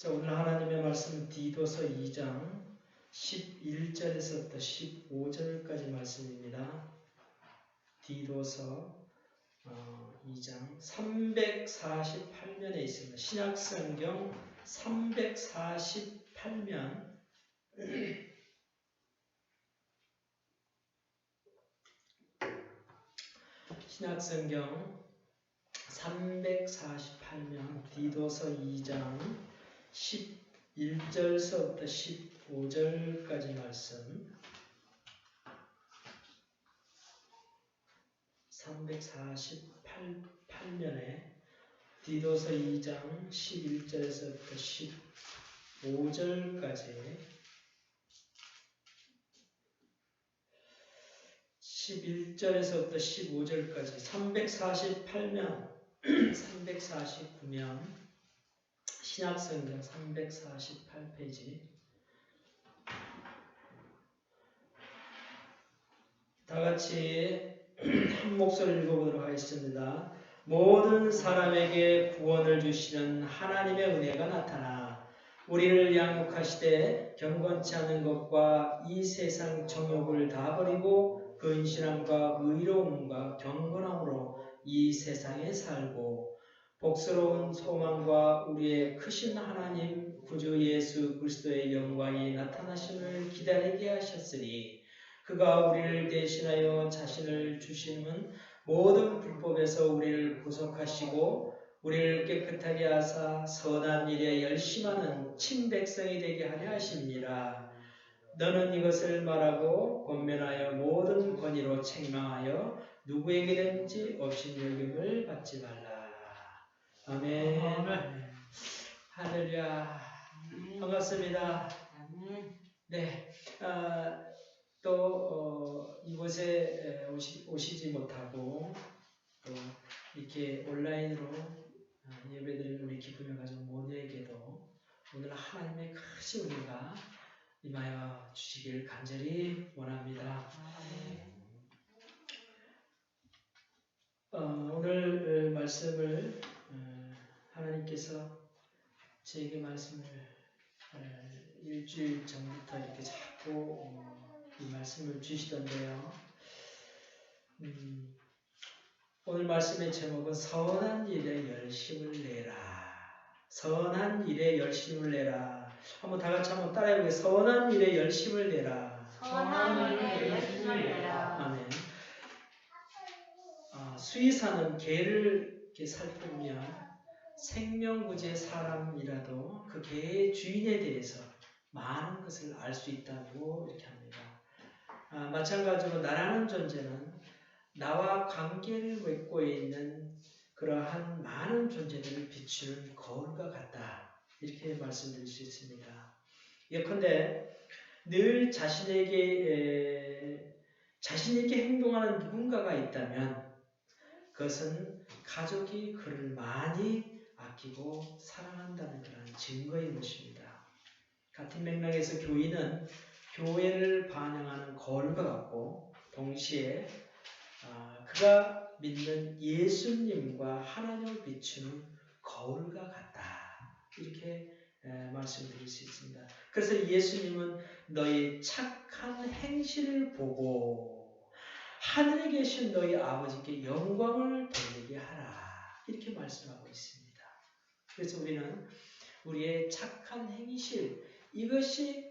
자, 오늘 하나님의 말씀은 디도서 2장 11절에서부터 15절까지 말씀입니다. 디도서 2장 348면에 있습니다. 신약성경 348면 신약성경 348면 디도서 2장 11절서부터 15절까지 말씀 348면에 디도서 2장 11절에서부터 15절까지 11절에서부터 15절까지 348면 349면 신약성경 348페이지 다같이 한 목소리를 읽어보도록 하겠습니다. 모든 사람에게 구원을 주시는 하나님의 은혜가 나타나 우리를 양육하시되 경건치 않은 것과 이 세상 정욕을 다 버리고 근신함과 의로움과 경건함으로 이 세상에 살고 복스러운 소망과 우리의 크신 하나님 구주 예수 그리스도의 영광이 나타나심을 기다리게 하셨으니 그가 우리를 대신하여 자신을 주심은 모든 불법에서 우리를 구속하시고 우리를 깨끗하게 하사 선한 일에 열심하는 친백성이 되게 하려 하십니다. 너는 이것을 말하고 권면하여 모든 권위로 책망하여 누구에게든지 업신여김을 받지 말라. 아멘. 할렐루야. 반갑습니다. 네. 또 이곳에 오시지 못하고 또 이렇게 온라인으로 예배드리는 우리 기쁨의 가족 모두에게도 오늘 하나님의 크신 은혜가 임하여 주시길 간절히 원합니다. 오늘 말씀을 하나님께서 제게 말씀을 일주일 전부터 이렇게 자꾸 이 말씀을 주시던데요. 오늘 말씀의 제목은 선한 일에 열심을 내라. 선한 일에 열심을 내라. 한번 다 같이 한번 따라해 보겠습니다. 선한 일에 열심을 내라. 선한 일에 열심을 내라. 아멘. 수의사는 개를 이렇게 살피면 생명구제 사람이라도 그 개의 주인에 대해서 많은 것을 알 수 있다고 이렇게 합니다. 마찬가지로 나라는 존재는 나와 관계를 맺고 있는 그러한 많은 존재들을 비추는 거울과 같다. 이렇게 말씀드릴 수 있습니다. 예컨대 늘 자신에게 행동하는 누군가가 있다면 그것은 가족이 그를 많이 아끼고 사랑한다는 그런 증거인 것입니다. 같은 맥락에서 교인은 교회를 반영하는 거울과 같고 동시에 그가 믿는 예수님과 하나님을 비추는 거울과 같다. 이렇게 말씀드릴 수 있습니다. 그래서 예수님은 너희 착한 행실을 보고 하늘에 계신 너희 아버지께 영광을 돌리게 하라. 이렇게 말씀하고 있습니다. 그래서 우리는 우리의 착한 행실, 이것이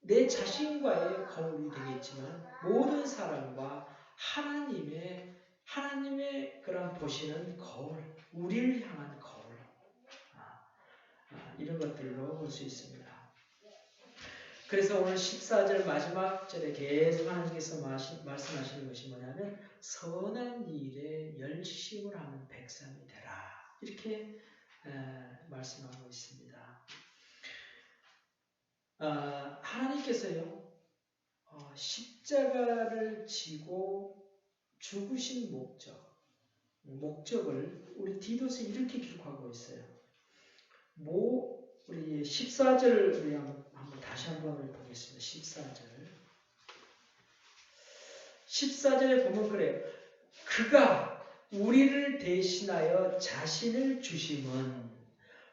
내 자신과의 거울이 되겠지만 모든 사람과 하나님의 그런 보시는 거울, 우리를 향한 거울, 이런 것들로 볼 수 있습니다. 그래서 오늘 14절 마지막 절에 계속 하나님께서 말씀하시는 것이 뭐냐면 선한 일에 열심을 하는 백성이 되라. 이렇게 말씀하고 있습니다. 하나님께서요 십자가를 지고 죽으신 목적을 우리 디도서에 이렇게 기록하고 있어요. 우리 14절 우리 한번 다시 한번 보겠습니다. 14절에 보면 그래요. 그가 우리를 대신하여 자신을 주심은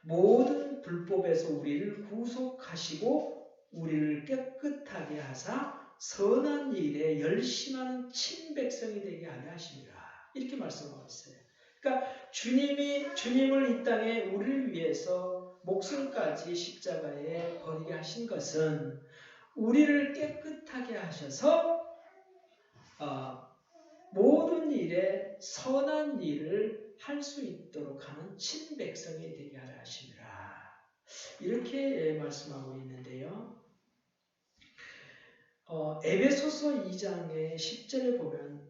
모든 불법에서 우리를 구속하시고 우리를 깨끗하게 하사 선한 일에 열심하는 친백성이 되게 하려 하십니다. 이렇게 말씀하고 있어요. 그러니까 주님을 이 땅에 우리를 위해서 목숨까지 십자가에 버리게 하신 것은 우리를 깨끗하게 하셔서 모든 일에 선한 일을 할 수 있도록 하는 친백성이 되게 하려 하십니다. 이렇게 말씀하고 있는데요. 에베소서 2장의 10절에 보면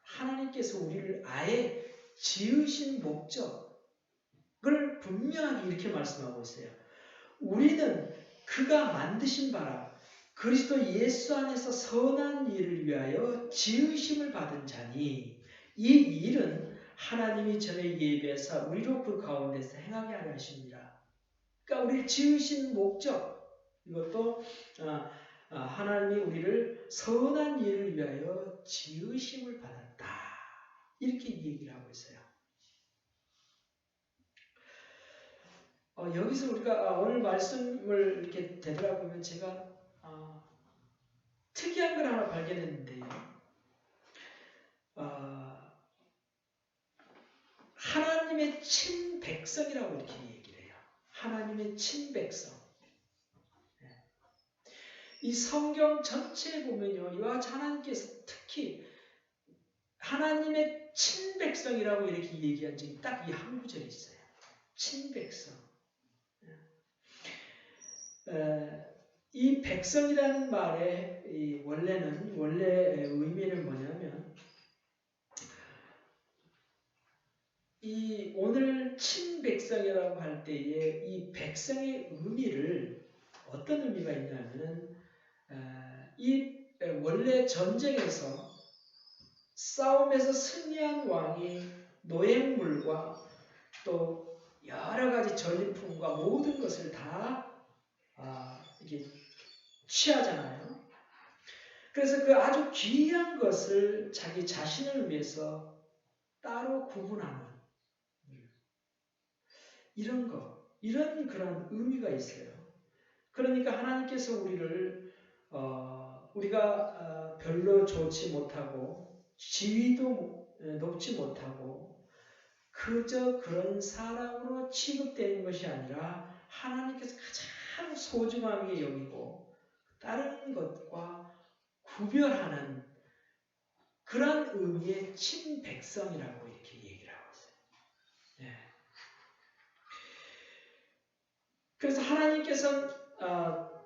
하나님께서 우리를 아예 지으신 목적을 분명하게 이렇게 말씀하고 있어요. 우리는 그가 만드신 바라 그리스도 예수 안에서 선한 일을 위하여 지으심을 받은 자니 이 일은 하나님이 전에 예비해서 우리로 그 가운데서 행하게 하려 하십니다. 그러니까 우리를 지으신 목적 이것도 하나님이 우리를 선한 일을 위하여 지으심을 받았다. 이렇게 얘기를 하고 있어요. 여기서 우리가 오늘 말씀을 이렇게 되돌아보면 제가 특이한 걸 하나 발견했는데요. 하나님의 친백성이라고 이렇게 얘기를 해요. 하나님의 친백성. 이 성경 전체에 보면요. 이와 같이 하나님께서 특히 하나님의 친백성이라고 이렇게 얘기한 적이 딱 이 한 구절이 있어요. 친백성. 이 백성이라는 말의 원래 의미는 뭐냐면 이 오늘 친백성이라고 할 때에 이 백성의 의미를 어떤 의미가 있냐면은 이 원래 전쟁에서 싸움에서 승리한 왕이 노획물과 또 여러 가지 전리품과 모든 것을 다 이게 취하잖아요. 그래서 그 아주 귀한 것을 자기 자신을 위해서 따로 구분하는 이런 그런 의미가 있어요. 그러니까 하나님께서 우리를 우리가 별로 좋지 못하고 지위도 높지 못하고 그저 그런 사람으로 취급되는 것이 아니라 하나님께서 가장 소중하게 여기고 다른 것과 구별하는 그런 의미의 친백성이라고 이렇게 얘기를 하고 있어요. 네. 그래서 하나님께서는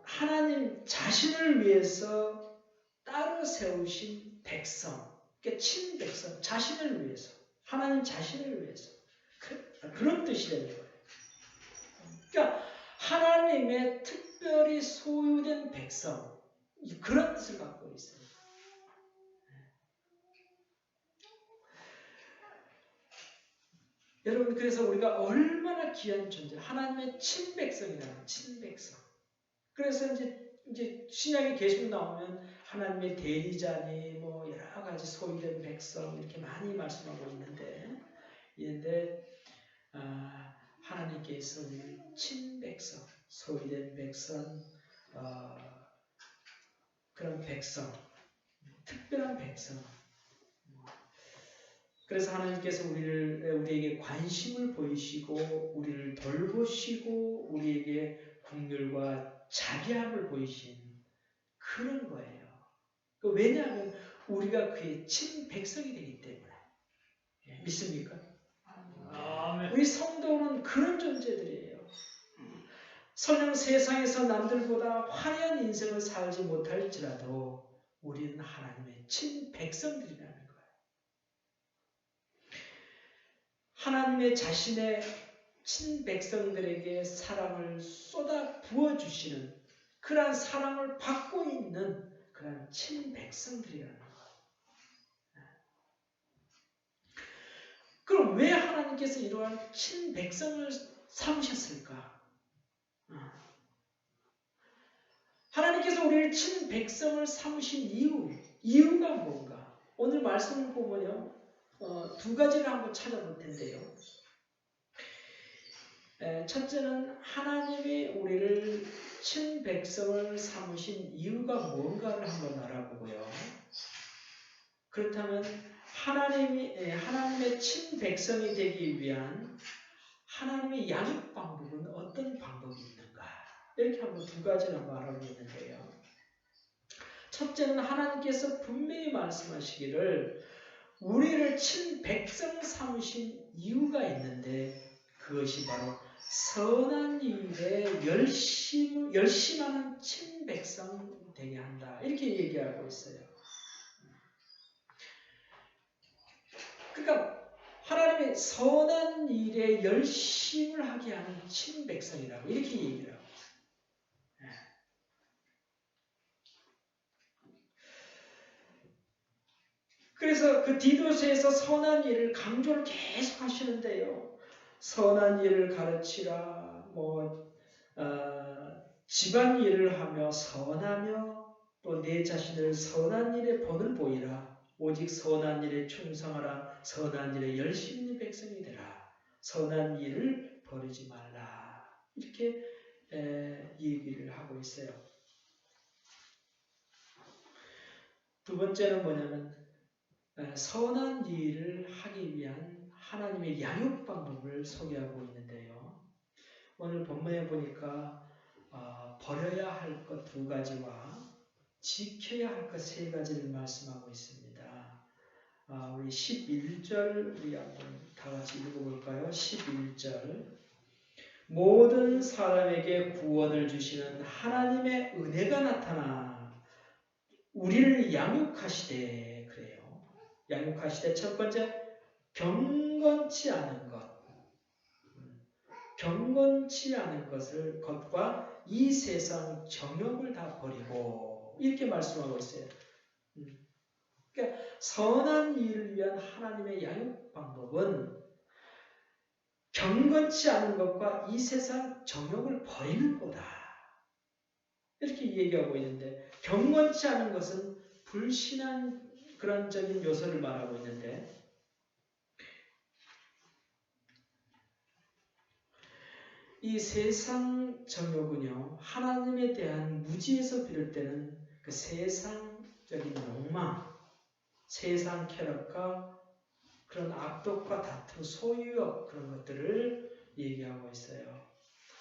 하나님 자신을 위해서 따로 세우신 백성, 그러니까 친백성, 자신을 위해서, 하나님 자신을 위해서 그런 뜻이 되는 거예요. 그러니까 하나님의 특별히 소유된 백성, 그런 뜻을 갖고 있어요. 여러분 그래서 우리가 얼마나 귀한 존재, 하나님의 친백성이라는 친백성. 그래서 이제 신약이 계속 나오면 하나님의 대리자니 뭐 여러 가지 소유된 백성 이렇게 많이 말씀하고 있는데 하나님께서 친백성, 소유된 백성, 그런 백성, 특별한 백성. 그래서 하나님께서 우리에게 관심을 보이시고 우리를 돌보시고 우리에게 긍휼과 자비함을 보이신 그런 거예요. 왜냐하면 우리가 그의 친백성이 되기 때문에. 믿습니까? 우리 성도는 그런 존재들이에요. 설령 세상에서 남들보다 화려한 인생을 살지 못할지라도 우리는 하나님의 친백성들이라는 거예요. 하나님의 자신의 친백성들에게 사랑을 쏟아 부어주시는 그러한 사랑을 받고 있는 그러한 친백성들이라는 거예요. 그럼 왜 하나님께서 이러한 친백성을 삼으셨을까? 하나님께서 우리를 친백성을 삼으신 이유가 뭔가? 오늘 말씀을 보면요. 두 가지를 한번 찾아볼 텐데요. 첫째는 하나님이 우리를 친백성을 삼으신 이유가 뭔가를 한번 알아보고요. 그렇다면 하나님의 친백성이 되기 위한 하나님의 양육 방법은 어떤 방법이 있는가? 이렇게 한번 두 가지를 한번 알아보겠는데요. 첫째는 하나님께서 분명히 말씀하시기를 우리를 친백성 삼으신 이유가 있는데 그것이 바로 선한 일에 열심하는 친백성 되게 한다. 이렇게 얘기하고 있어요. 그러니까 하나님의 선한 일에 열심을 하게 하는 친백성이라고 이렇게 얘기를 하고 있어요. 그래서 그 디도서에서 선한 일을 강조를 계속 하시는데요. 선한 일을 가르치라, 집안 일을 하며 선하며 또 내 자신을 선한 일에 본을 보이라. 오직 선한 일에 충성하라. 선한 일에 열심 있는 백성이 되라. 선한 일을 버리지 말라. 이렇게 얘기를 하고 있어요. 두 번째는 뭐냐면 선한 일을 하기 위한 하나님의 양육 방법을 소개하고 있는데요. 오늘 본문에 보니까 버려야 할 것 두 가지와 지켜야 할 것 세 가지를 말씀하고 있습니다. 우리 11절 우리 한번 다 같이 읽어볼까요? 11절 모든 사람에게 구원을 주시는 하나님의 은혜가 나타나 우리를 양육하시되 그래요. 양육하시되 첫 번째 경건치 않은 것. 경건치 않은 것과 이 세상 정욕을 다 버리고 이렇게 말씀하고 있어요. 그러니까 선한 일을 위한 하나님의 양육 방법은 경건치 않은 것과 이 세상 정욕을 버리는 거다. 이렇게 얘기하고 있는데 경건치 않은 것은 불신한 그런적인 요소를 말하고 있는데 이 세상 정욕은요, 하나님에 대한 무지에서 비롯되는 그 세상적인 욕망, 세상 쾌락과 그런 악독과 다툼, 소유욕 그런 것들을 얘기하고 있어요.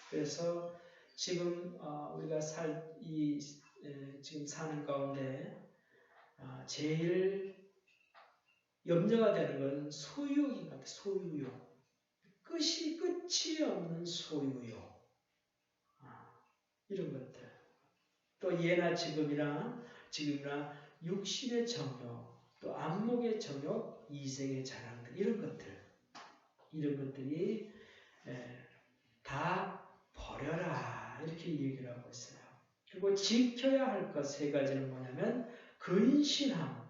그래서 지금 우리가 지금 사는 가운데 제일 염려가 되는 건 소유욕인 것 같아요. 소유욕. 끝이 없는 소유욕. 이런 것들. 또 예나 지금이나 육신의 정욕, 또 안목의 정욕, 이생의 자랑들 이런 것들이 다 버려라 이렇게 얘기를 하고 있어요. 그리고 지켜야 할 것 세 가지는 뭐냐면 근신함.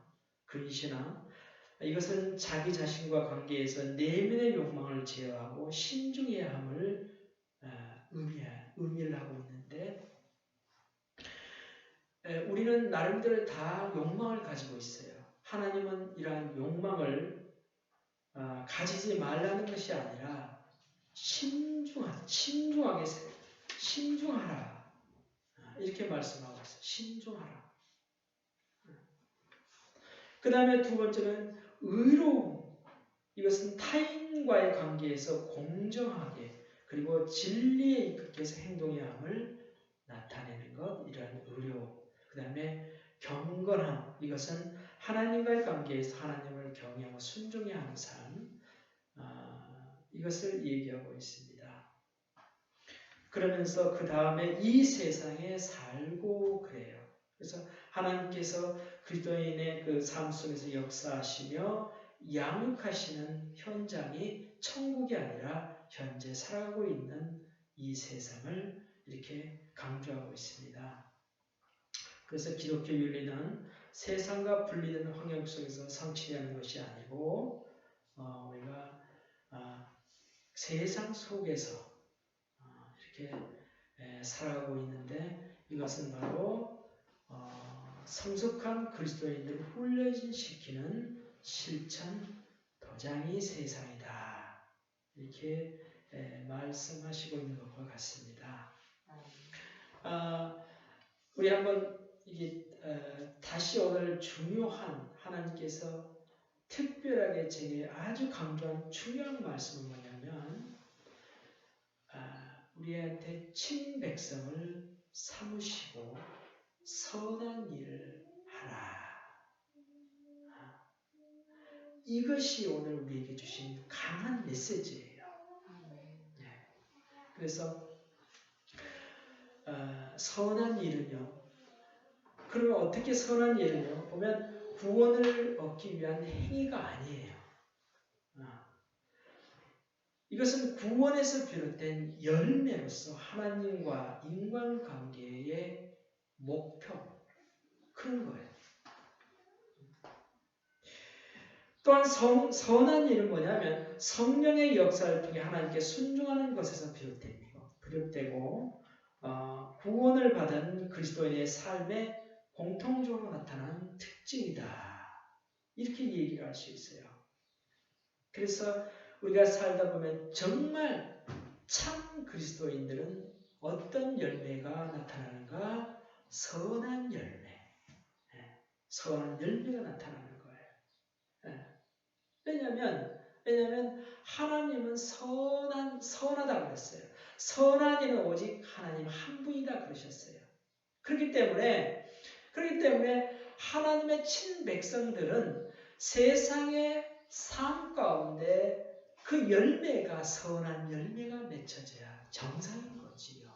이것은 자기 자신과 관계에서 내면의 욕망을 제어하고 신중해야 함을 의미를 하고 있는데 우리는 나름대로 다 욕망을 가지고 있어요. 하나님은 이러한 욕망을 가지지 말라는 것이 아니라 신중하라. 이렇게 말씀하고 있어요. 신중하라. 그 다음에 두 번째는 의로움. 이것은 타인과의 관계에서 공정하게 그리고 진리에 입각해서 행동해야 함을 나타내는 것. 이러한 의로움. 그 다음에 경건함. 이것은 하나님과의 관계에서 하나님을 경외하고 순종해야 하는 삶. 이것을 얘기하고 있습니다. 그러면서 그 다음에 이 세상에 살고 그래요. 그래서 하나님께서 그리스도인의 그 삶 속에서 역사하시며 양육하시는 현장이 천국이 아니라 현재 살아가고 있는 이 세상을 이렇게 강조하고 있습니다. 그래서 기독교 윤리는 세상과 분리된 환경 속에서 성취하는 것이 아니고 우리가 세상 속에서 이렇게 살아가고 있는데 이것은 바로 성숙한 그리스도인들을 훈련시키는 실천 도장이 세상이다. 이렇게 말씀하시고 있는 것과 같습니다. 우리 한번 이게 다시 오늘 중요한 하나님께서 특별하게 제게 아주 강조한 중요한 말씀은 뭐냐면 우리한테 친백성을 삼으시고 선한 일을 하라. 이것이 오늘 우리에게 주신 강한 메시지예요. 그래서 선한 일은요. 그러면 어떻게 선한 일은요? 보면 구원을 얻기 위한 행위가 아니에요. 이것은 구원에서 비롯된 열매로서 하나님과 인간관계의 목표, 그런 거예요. 또한 선한 일은 뭐냐면 성령의 역사를 통해 하나님께 순종하는 것에서 비롯되고 구원을 받은 그리스도인의 삶의 공통적으로 나타나는 특징이다. 이렇게 얘기를 할 수 있어요. 그래서 우리가 살다 보면 정말 참 그리스도인들은 어떤 열매가 나타나는가? 선한 열매. 선한 열매가 나타나는 거예요. 왜냐하면 하나님은 선하다고 그랬어요. 선한 이는 오직 하나님 한 분이다 그러셨어요. 그렇기 때문에 하나님의 친백성들은 세상의 삶 가운데 그 열매가 선한 열매가 맺혀져야 정상인 거지요.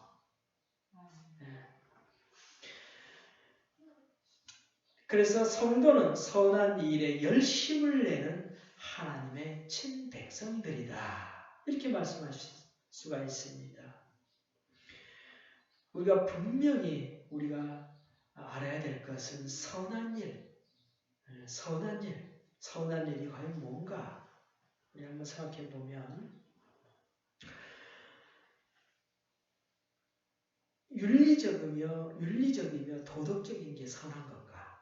그래서 성도는 선한 일에 열심을 내는 하나님의 친백성들이다. 이렇게 말씀하실 수가 있습니다. 우리가 분명히 알아야 될 것은 선한 일이 과연 뭔가? 우리 한번 생각해 보면 윤리적이며 도덕적인 게 선한 건가?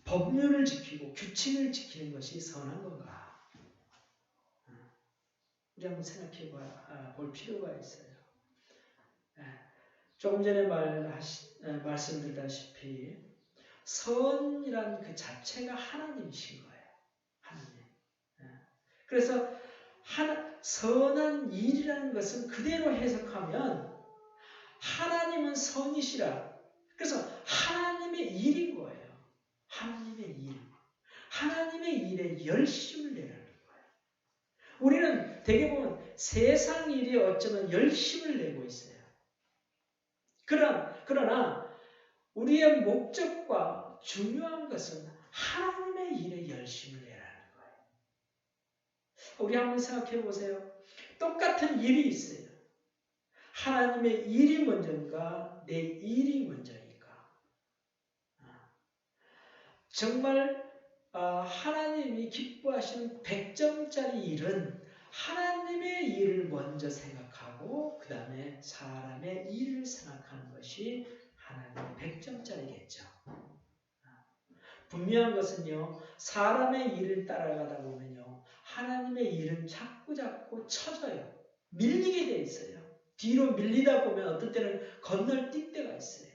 법률을 지키고 규칙을 지키는 것이 선한 건가? 우리 한번 생각해 볼 필요가 있어요. 조금 전에 말씀드렸다시피 선이란 그 자체가 하나님이신 거예요. 하나님. 그래서 선한 일이라는 것은 그대로 해석하면 하나님은 선이시라. 그래서 하나님의 일인 거예요. 하나님의 일. 하나님의 일에 열심을 내라는 거예요. 우리는 대개 보면 세상 일에 어쩌면 열심을 내고 있어요. 그러나 우리의 목적과 중요한 것은 하나님의 일에 열심을 내라는 거예요. 우리 한번 생각해 보세요. 똑같은 일이 있어요. 하나님의 일이 먼저인가 내 일이 먼저인가? 정말 하나님이 기뻐하시는 100점짜리 일은 하나님의 일을 먼저 생각하고 그 다음에 사람의 일을 생각하는 것이 하나님의 100점짜리겠죠. 분명한 것은요. 사람의 일을 따라가다 보면요. 하나님의 일은 자꾸 처져요. 밀리게 돼 있어요. 뒤로 밀리다 보면 어떨 때는 건널뛸 때가 있어요.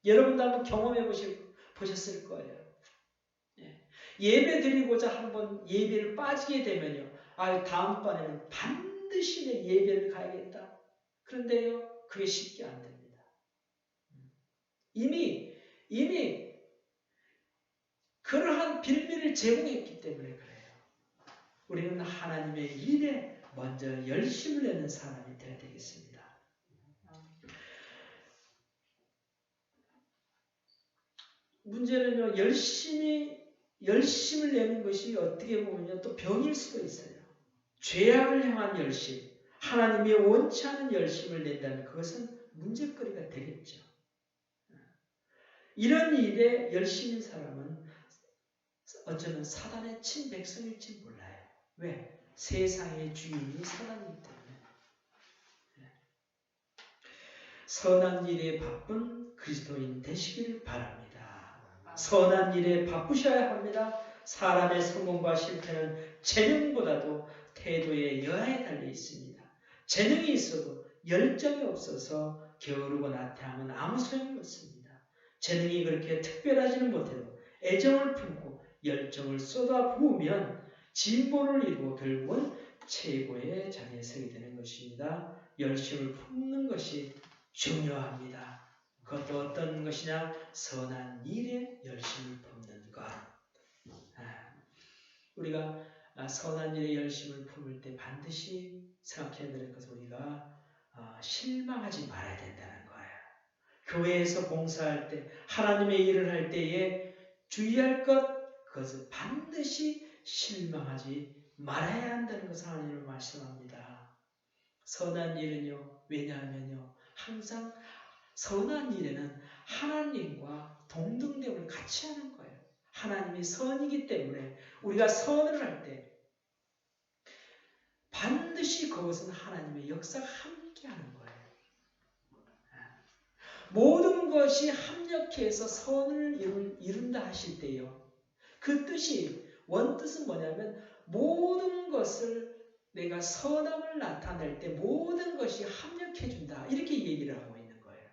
여러분도 한번 경험해 보셨을 거예요. 예배 드리고자 한번 예배를 빠지게 되면요. 다음번에는 반드시 내 예배를 가야겠다. 그런데요. 그게 쉽게 안 됩니다. 이미 그러한 빌미를 제공했기 때문에 그래요. 우리는 하나님의 일에 먼저 열심을 내는 사람이 되어야 되겠습니다. 문제는요. 열심을 내는 것이 어떻게 보면요. 또 병일 수도 있어요. 죄악을 향한 열심, 하나님이 원치 않은 열심을 낸다면 그것은 문제거리가 되겠죠. 이런 일에 열심인 사람은 어쩌면 사단의 친백성일지 몰라요. 왜? 세상의 주인이 사단이기 때문에. 선한 일에 바쁜 그리스도인 되시기를 바랍니다. 선한 일에 바쁘셔야 합니다. 사람의 성공과 실패는 재능보다도 태도의 여하에 달려 있습니다. 재능이 있어도 열정이 없어서 게으르고 나태하면 아무 소용이 없습니다. 재능이 그렇게 특별하지는 못해도 애정을 품고 열정을 쏟아 부으면 진보를 이루고 결국은 최고의 자리에 서게 되는 것입니다. 열심을 품는 것이 중요합니다. 그것도 어떤 것이냐? 선한 일에 열심을 품는 것. 우리가 선한 일에 열심을 품을 때 반드시 생각해야 될 것은 우리가 실망하지 말아야 된다는 거예요. 교회에서 봉사할 때, 하나님의 일을 할 때에 주의할 것, 그것은 반드시 실망하지 말아야 한다는 것을 하나님은 말씀합니다. 선한 일은요, 왜냐하면요, 항상 선한 일에는 하나님과 동등됨을 같이 하는 거예요. 하나님이 선이기 때문에 우리가 선을 할 때 반드시 그것은 하나님의 역사가 함께 하는 거예요. 모든 것이 합력해서 선을 이룬다 하실 때요. 그 뜻이, 원뜻은 뭐냐면 모든 것을 내가 선함을 나타낼 때 모든 것이 합력해준다. 이렇게 얘기를 하고 있는 거예요.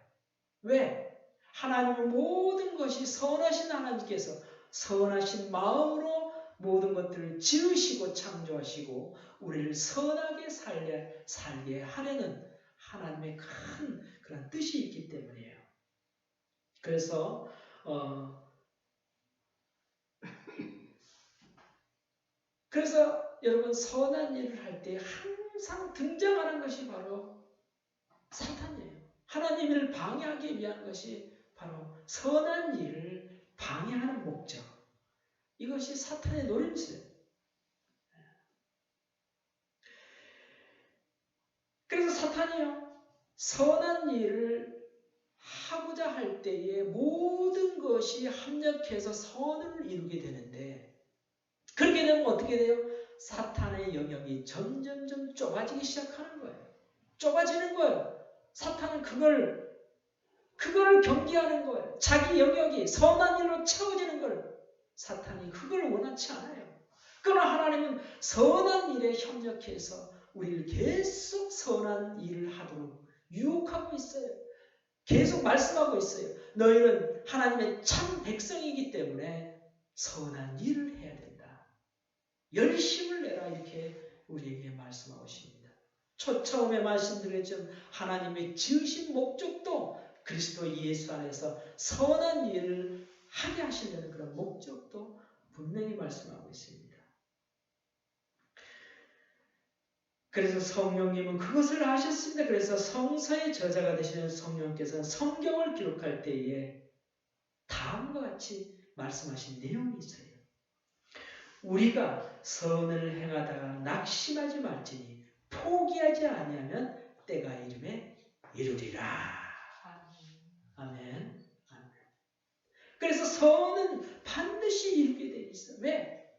왜? 하나님은 모든 것이 선하신 하나님께서 선하신 마음으로 모든 것들을 지으시고 창조하시고 우리를 선하게 살게 하려는 하나님의 큰 그런 뜻이 있기 때문이에요. 그래서 여러분 선한 일을 할 때 항상 등장하는 것이 바로 사탄이에요. 하나님을 방해하기 위한 것이 바로 선한 일을 방해하는 목적. 이것이 사탄의 노림수예요. 그래서 사탄이요, 선한 일을 하고자 할 때에 모든 것이 합력해서 선을 이루게 되는데, 그렇게 되면 어떻게 돼요? 사탄의 영역이 점점점 좁아지기 시작하는 거예요. 좁아지는 거예요. 사탄은 그걸 경계하는 거예요. 자기 영역이 선한 일로 채워지는 걸 사탄이 그걸 원하지 않아요. 그러나 하나님은 선한 일에 협력해서 우리를 계속 선한 일을 하도록 유혹하고 있어요. 계속 말씀하고 있어요. 너희는 하나님의 참 백성이기 때문에 선한 일을 해야 된다. 열심을 내라, 이렇게 우리에게 말씀하고 있습니다. 처음에 말씀드렸지만 하나님의 지으신 목적도 그리스도 예수 안에서 선한 일을 하게 하시려는 그런 목적도 분명히 말씀하고 있습니다. 그래서 성령님은 그것을 아셨습니다. 그래서 성서의 저자가 되시는 성령께서는 성경을 기록할 때에 다음과 같이 말씀하신 내용이 있어요. 우리가 선을 행하다가 낙심하지 말지니 포기하지 아니하면 때가 이름에 이루리라. 아멘. 아멘. 그래서 선은 반드시 이루게 되어 있어요. 왜?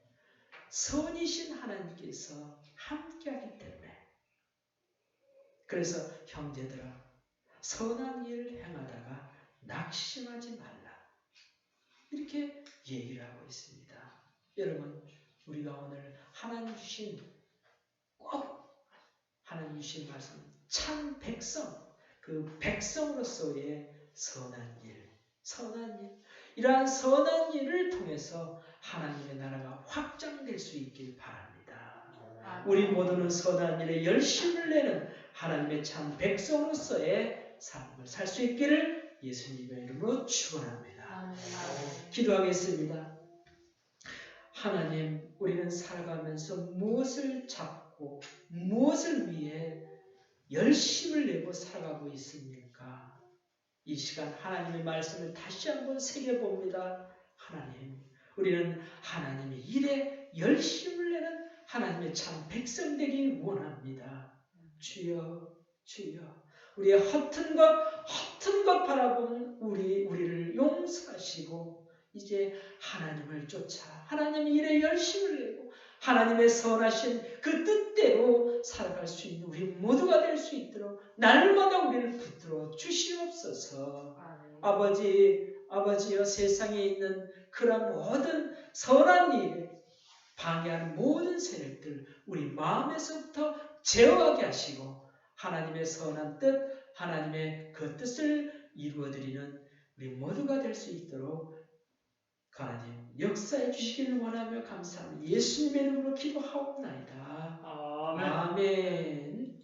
선이신 하나님께서 함께하기 때문에. 그래서 형제들아, 선한 일을 행하다가 낙심하지 말라. 이렇게 얘기를 하고 있습니다. 여러분, 우리가 오늘 하나님 주신 말씀, 참 백성, 그 백성으로서의 선한 일, 이러한 선한 일을 통해서 하나님의 나라가 확장될 수 있길 바랍니다. 우리 모두는 선한 일에 열심을 내는 하나님의 참 백성으로서의 삶을 살 수 있기를 예수님의 이름으로 축원합니다. 기도하겠습니다. 하나님, 우리는 살아가면서 무엇을 잡고 무엇을 위해 열심을 내고 살아가고 있습니까? 이 시간 하나님의 말씀을 다시 한번 새겨봅니다. 하나님, 우리는 하나님의 일에 열심을 내는 하나님의 참 백성 되길 원합니다. 주여, 주여, 우리의 허튼 것 바라보는 우리를 용서하시고 이제 하나님을 쫓아 하나님의 일에 열심을 내고 하나님의 선하신 그 뜻대로 살아갈 수 있는 우리 모두가 될 수 있도록 날마다 우리를 붙들어 주시옵소서. 아버지여, 세상에 있는 그런 모든 선한 일에 방해하는 모든 세력들 우리 마음에서부터 제어하게 하시고 하나님의 선한 뜻, 하나님의 그 뜻을 이루어드리는 우리 모두가 될 수 있도록 하나님 역사해 주시기를 원하며 감사합니다. 예수님의 이름으로 기도하옵나이다. 아멘. 아멘.